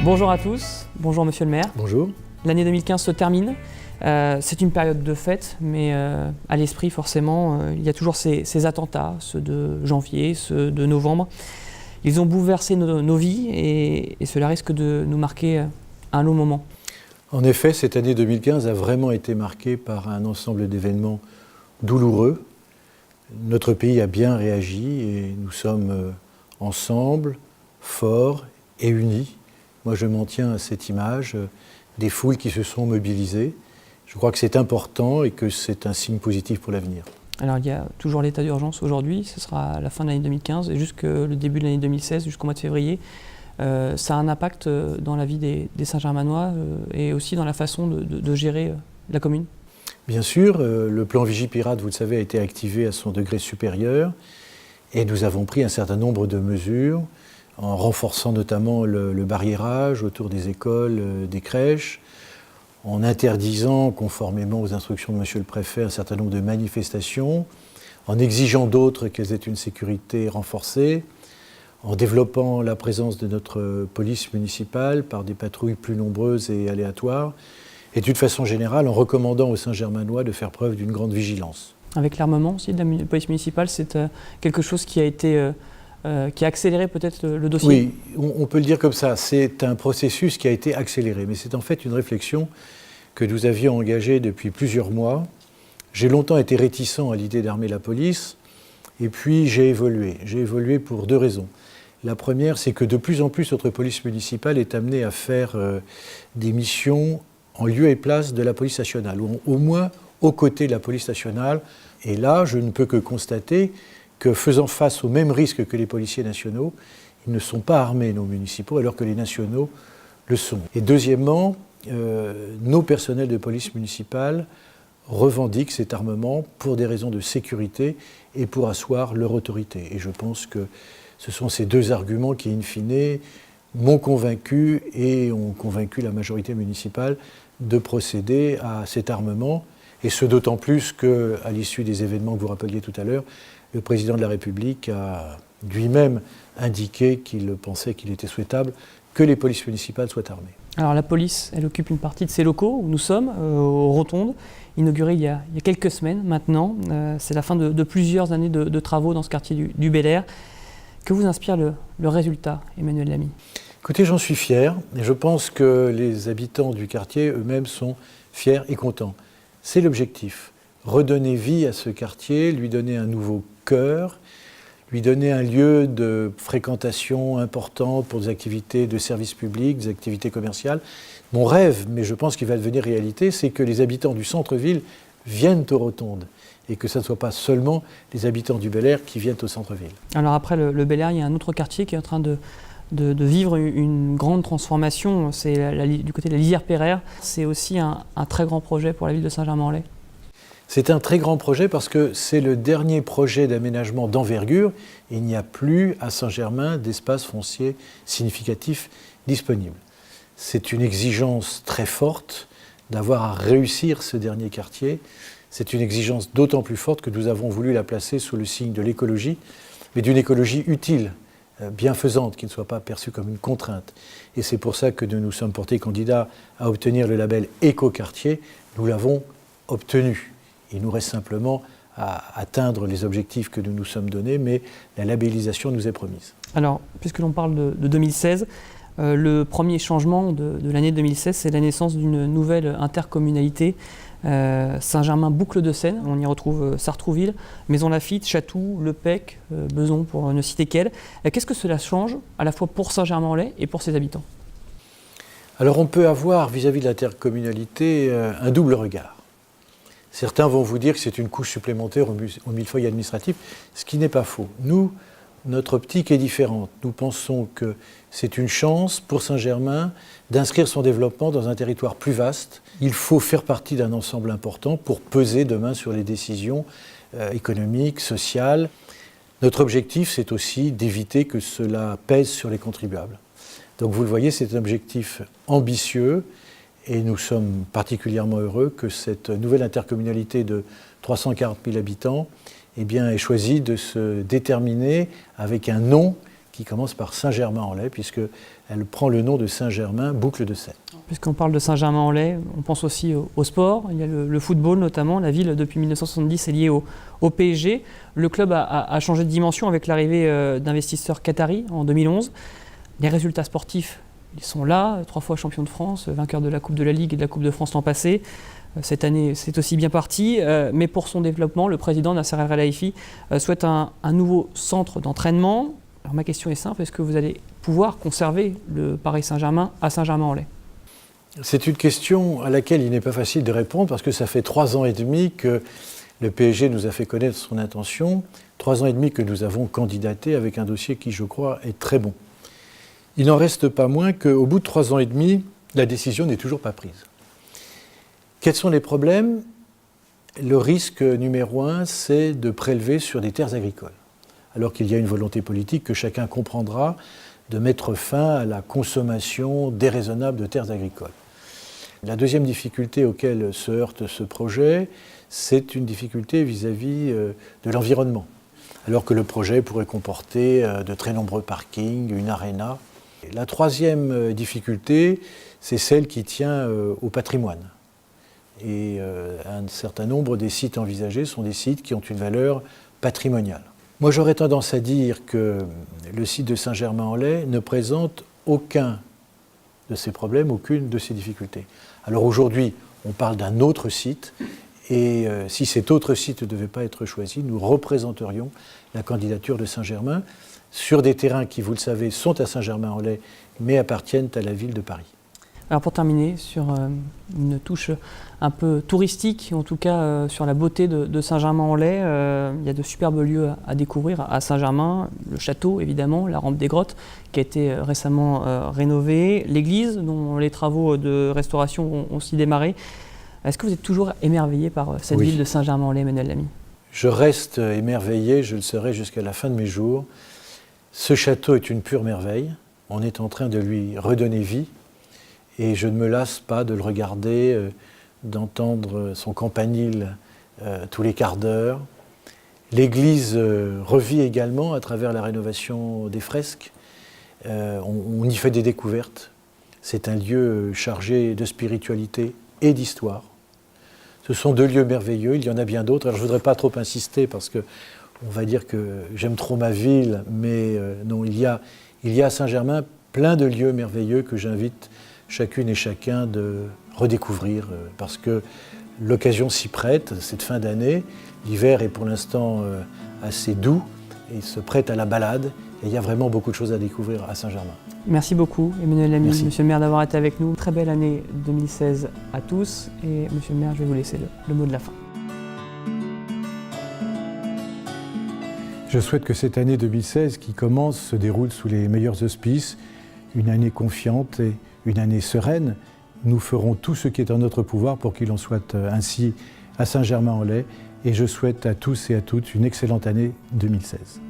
Bonjour à tous, bonjour Monsieur le maire. Bonjour. L'année 2015 se termine. C'est une période de fête, mais à l'esprit forcément, il y a toujours ces attentats, ceux de janvier, ceux de novembre. Ils ont bouleversé nos vies et cela risque de nous marquer un long moment. En effet, cette année 2015 a vraiment été marquée par un ensemble d'événements douloureux. Notre pays a bien réagi et nous sommes ensemble, forts et unis. Moi, je m'en tiens à cette image des foules qui se sont mobilisées. Je crois que c'est important et que c'est un signe positif pour l'avenir. Alors, il y a toujours l'état d'urgence aujourd'hui, ce sera à la fin de l'année 2015 et jusqu'au début de l'année 2016, jusqu'au mois de février. Ça a un impact dans la vie des Saint-Germanois et aussi dans la façon de gérer la commune. Bien sûr, le plan Vigipirate, vous le savez, a été activé à son degré supérieur et nous avons pris un certain nombre de mesures en renforçant notamment le barriérage autour des écoles, des crèches, en interdisant, conformément aux instructions de Monsieur le Préfet, un certain nombre de manifestations, en exigeant d'autres qu'elles aient une sécurité renforcée, en développant la présence de notre police municipale par des patrouilles plus nombreuses et aléatoires, et d'une façon générale en recommandant aux Saint-Germanois de faire preuve d'une grande vigilance. Avec l'armement aussi de la police municipale, c'est quelque chose qui a accéléré peut-être le dossier? Oui, on peut le dire comme ça. C'est un processus qui a été accéléré, mais c'est en fait une réflexion que nous avions engagée depuis plusieurs mois. J'ai longtemps été réticent à l'idée d'armer la police, et puis j'ai évolué. J'ai évolué pour deux raisons. La première, c'est que de plus en plus notre police municipale est amenée à faire des missions en lieu et place de la police nationale, ou au moins aux côtés de la police nationale. Et là, je ne peux que constater que faisant face aux mêmes risques que les policiers nationaux, ils ne sont pas armés, nos municipaux, alors que les nationaux le sont. Et deuxièmement, nos personnels de police municipale revendiquent cet armement pour des raisons de sécurité et pour asseoir leur autorité. Et je pense que ce sont ces deux arguments qui, in fine, m'ont convaincu et ont convaincu la majorité municipale de procéder à cet armement. Et ce d'autant plus qu'à l'issue des événements que vous rappeliez tout à l'heure, le président de la République a lui-même indiqué qu'il pensait qu'il était souhaitable que les polices municipales soient armées. Alors la police, elle occupe une partie de ces locaux où nous sommes, aux Rotondes, inaugurés il y a quelques semaines maintenant. C'est la fin de plusieurs années de travaux dans ce quartier du Bel-Air. Que vous inspire le résultat, Emmanuel Lamy? Écoutez, j'en suis fier et je pense que les habitants du quartier eux-mêmes sont fiers et contents. C'est l'objectif. Redonner vie à ce quartier, lui donner un nouveau cœur, lui donner un lieu de fréquentation important pour des activités de service public, des activités commerciales. Mon rêve, mais je pense qu'il va devenir réalité, c'est que les habitants du centre-ville viennent aux Rotondes et que ce ne soit pas seulement les habitants du Bel-Air qui viennent au centre-ville. Alors après le Bel-Air, il y a un autre quartier qui est en train de vivre une grande transformation. C'est du côté de la Lisière Pereire. C'est aussi un très grand projet pour la ville de Saint-Germain-en-Laye. C'est un très grand projet parce que c'est le dernier projet d'aménagement d'envergure. Il n'y a plus à Saint-Germain d'espace foncier significatif disponible. C'est une exigence très forte d'avoir à réussir ce dernier quartier. C'est une exigence d'autant plus forte que nous avons voulu la placer sous le signe de l'écologie, mais d'une écologie utile, bienfaisante, qui ne soit pas perçue comme une contrainte. Et c'est pour ça que nous nous sommes portés candidats à obtenir le label Éco-Quartier. Nous l'avons obtenu. Il nous reste simplement à atteindre les objectifs que nous nous sommes donnés, mais la labellisation nous est promise. Alors, puisque l'on parle de 2016, le premier changement de l'année 2016, c'est la naissance d'une nouvelle intercommunalité, Saint-Germain-Boucle-de-Seine. On y retrouve Sartrouville, Maisons-Laffitte, Chatou, Le Pec, Bezons, pour ne citer qu'elle. Qu'est-ce que cela change, à la fois pour Saint-Germain-en-Laye et pour ses habitants? Alors, on peut avoir, vis-à-vis de l'intercommunalité, un double regard. Certains vont vous dire que c'est une couche supplémentaire au millefeuille administratif, ce qui n'est pas faux. Nous, notre optique est différente. Nous pensons que c'est une chance pour Saint-Germain d'inscrire son développement dans un territoire plus vaste. Il faut faire partie d'un ensemble important pour peser demain sur les décisions économiques, sociales. Notre objectif, c'est aussi d'éviter que cela pèse sur les contribuables. Donc vous le voyez, c'est un objectif ambitieux. Et nous sommes particulièrement heureux que cette nouvelle intercommunalité de 340 000 habitants ait choisi de se déterminer avec un nom qui commence par Saint-Germain-en-Laye, puisqu'elle prend le nom de Saint-Germain, boucle de Seine. Puisqu'on parle de Saint-Germain-en-Laye, on pense aussi au sport. Il y a le football notamment. La ville, depuis 1970, est liée au PSG. Le club a changé de dimension avec l'arrivée d'investisseurs qataris en 2011. Les résultats sportifs, ils sont là. 3 fois champion de France, vainqueur de la Coupe de la Ligue et de la Coupe de France l'an passé. Cette année, c'est aussi bien parti. Mais pour son développement, le président Nasser El Khelaifi souhaite un nouveau centre d'entraînement. Alors ma question est simple, est-ce que vous allez pouvoir conserver le Paris Saint-Germain à Saint-Germain-en-Laye ? C'est une question à laquelle il n'est pas facile de répondre parce que ça fait 3 ans et demi que le PSG nous a fait connaître son intention, 3 ans et demi que nous avons candidaté avec un dossier qui, je crois, est très bon. Il n'en reste pas moins qu'au bout de 3 ans et demi, la décision n'est toujours pas prise. Quels sont les problèmes ? Le risque numéro 1, c'est de prélever sur des terres agricoles, alors qu'il y a une volonté politique que chacun comprendra de mettre fin à la consommation déraisonnable de terres agricoles. La deuxième difficulté auquel se heurte ce projet, c'est une difficulté vis-à-vis de l'environnement, alors que le projet pourrait comporter de très nombreux parkings, une aréna. La troisième difficulté, c'est celle qui tient au patrimoine. Et un certain nombre des sites envisagés sont des sites qui ont une valeur patrimoniale. Moi, j'aurais tendance à dire que le site de Saint-Germain-en-Laye ne présente aucun de ces problèmes, aucune de ces difficultés. Alors aujourd'hui, on parle d'un autre site, et si cet autre site ne devait pas être choisi, nous représenterions la candidature de Saint-Germain sur des terrains qui, vous le savez, sont à Saint-Germain-en-Laye, mais appartiennent à la ville de Paris. Alors pour terminer, sur une touche un peu touristique, en tout cas sur la beauté de Saint-Germain-en-Laye, il y a de superbes lieux à découvrir à Saint-Germain, le château évidemment, la rampe des grottes qui a été récemment rénovée, l'église dont les travaux de restauration ont aussi démarré. Est-ce que vous êtes toujours émerveillé par cette ville de Saint-Germain-en-Laye, Emmanuel Lamy ? Je reste émerveillé, je le serai jusqu'à la fin de mes jours. Ce château est une pure merveille, on est en train de lui redonner vie. Et je ne me lasse pas de le regarder, d'entendre son campanile tous les quarts d'heure. L'église revit également à travers la rénovation des fresques. On y fait des découvertes. C'est un lieu chargé de spiritualité et d'histoire. Ce sont 2 lieux merveilleux, il y en a bien d'autres. Alors je ne voudrais pas trop insister parce qu'on va dire que j'aime trop ma ville, mais non, il y a à Saint-Germain plein de lieux merveilleux que j'invite chacune et chacun de redécouvrir, parce que l'occasion s'y prête, cette fin d'année. L'hiver est pour l'instant assez doux et se prête à la balade. Et il y a vraiment beaucoup de choses à découvrir à Saint-Germain. Merci beaucoup, Emmanuel Lamy, Merci. Monsieur le maire, d'avoir été avec nous. Très belle année 2016 à tous. Et Monsieur le maire, je vais vous laisser le mot de la fin. Je souhaite que cette année 2016 qui commence se déroule sous les meilleurs auspices, une année confiante et une année sereine. Nous ferons tout ce qui est en notre pouvoir pour qu'il en soit ainsi à Saint-Germain-en-Laye et je souhaite à tous et à toutes une excellente année 2016.